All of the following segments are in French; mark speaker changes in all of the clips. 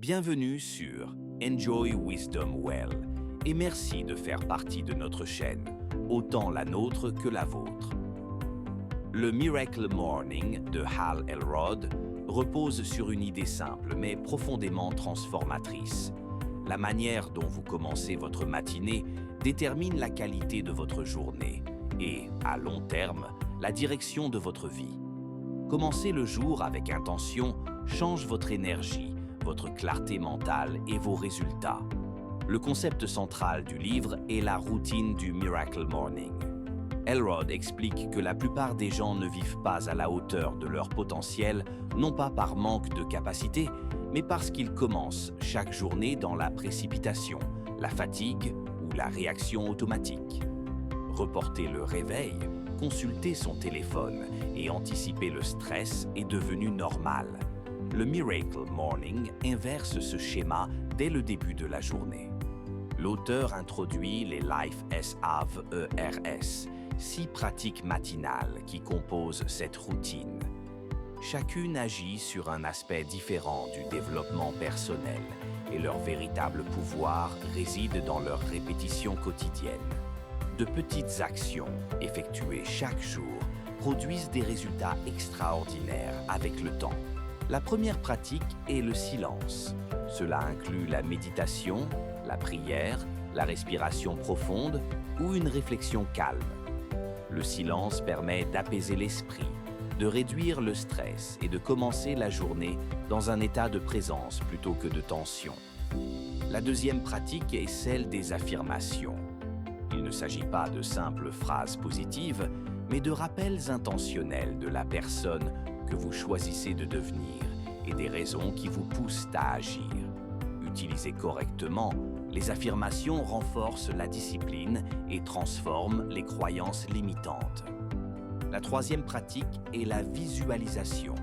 Speaker 1: Bienvenue sur Enjoy Wisdom Well et merci de faire partie de notre chaîne, autant la nôtre que la vôtre. Le Miracle Morning de Hal Elrod repose sur une idée simple mais profondément transformatrice. La manière dont vous commencez votre matinée détermine la qualité de votre journée et, à long terme, la direction de votre vie. Commencer le jour avec intention change votre énergie, votre clarté mentale et vos résultats. Le concept central du livre est la routine du Miracle Morning. Elrod explique que la plupart des gens ne vivent pas à la hauteur de leur potentiel, non pas par manque de capacité, mais parce qu'ils commencent chaque journée dans la précipitation, la fatigue ou la réaction automatique. Reporter le réveil, consulter son téléphone et anticiper le stress est devenu normal. Le Miracle Morning inverse ce schéma dès le début de la journée. L'auteur introduit les Life SAVERS, 6 pratiques matinales qui composent cette routine. Chacune agit sur un aspect différent du développement personnel et leur véritable pouvoir réside dans leur répétition quotidienne. De petites actions effectuées chaque jour produisent des résultats extraordinaires avec le temps. La première pratique est le silence. Cela inclut la méditation, la prière, la respiration profonde ou une réflexion calme. Le silence permet d'apaiser l'esprit, de réduire le stress et de commencer la journée dans un état de présence plutôt que de tension. La deuxième pratique est celle des affirmations. Il ne s'agit pas de simples phrases positives, mais de rappels intentionnels de la personne que vous choisissez de devenir et des raisons qui vous poussent à agir. Utilisées correctement, les affirmations renforcent la discipline et transforment les croyances limitantes. La troisième pratique est la visualisation.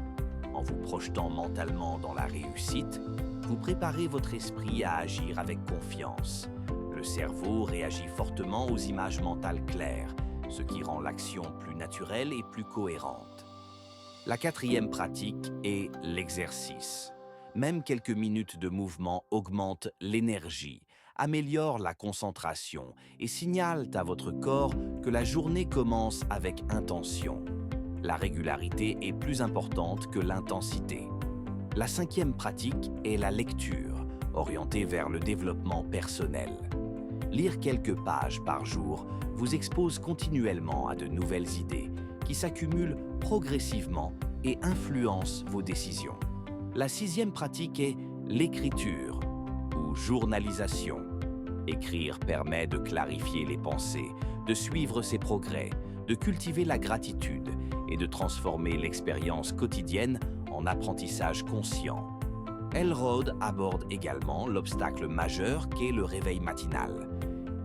Speaker 1: En vous projetant mentalement dans la réussite, vous préparez votre esprit à agir avec confiance. Le cerveau réagit fortement aux images mentales claires, ce qui rend l'action plus naturelle et plus cohérente. La quatrième pratique est l'exercice. Même quelques minutes de mouvement augmentent l'énergie, améliorent la concentration et signalent à votre corps que la journée commence avec intention. La régularité est plus importante que l'intensité. La cinquième pratique est la lecture, orientée vers le développement personnel. Lire quelques pages par jour vous expose continuellement à de nouvelles idées qui s'accumulent progressivement et influencent vos décisions. La sixième pratique est l'écriture ou journalisation. Écrire permet de clarifier les pensées, de suivre ses progrès, de cultiver la gratitude et de transformer l'expérience quotidienne en apprentissage conscient. Elrod aborde également l'obstacle majeur qu'est le réveil matinal.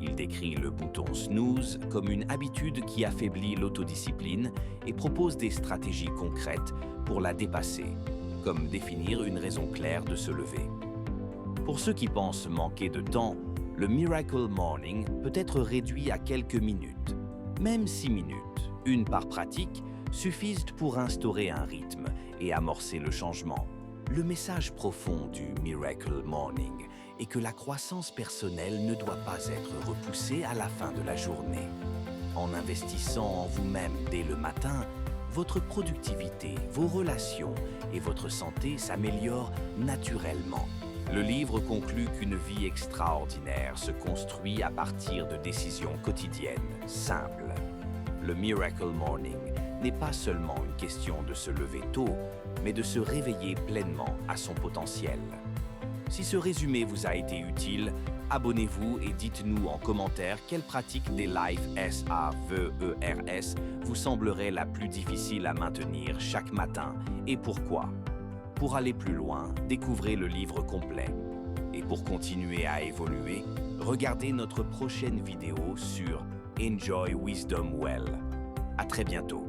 Speaker 1: Il décrit le bouton snooze comme une habitude qui affaiblit l'autodiscipline et propose des stratégies concrètes pour la dépasser, comme définir une raison claire de se lever. Pour ceux qui pensent manquer de temps, le Miracle Morning peut être réduit à quelques minutes. Même 6 minutes, une par pratique, suffisent pour instaurer un rythme et amorcer le changement. Le message profond du Miracle Morning est que la croissance personnelle ne doit pas être repoussée à la fin de la journée. En investissant en vous-même dès le matin, votre productivité, vos relations et votre santé s'améliorent naturellement. Le livre conclut qu'une vie extraordinaire se construit à partir de décisions quotidiennes, simples. Le Miracle Morning n'est pas seulement une question de se lever tôt, mais de se réveiller pleinement à son potentiel. Si ce résumé vous a été utile, abonnez-vous et dites-nous en commentaire quelle pratique des Life SAVERS vous semblerait la plus difficile à maintenir chaque matin et pourquoi. Pour aller plus loin, découvrez le livre complet. Et pour continuer à évoluer, regardez notre prochaine vidéo sur Enjoy Wisdom Well. À très bientôt.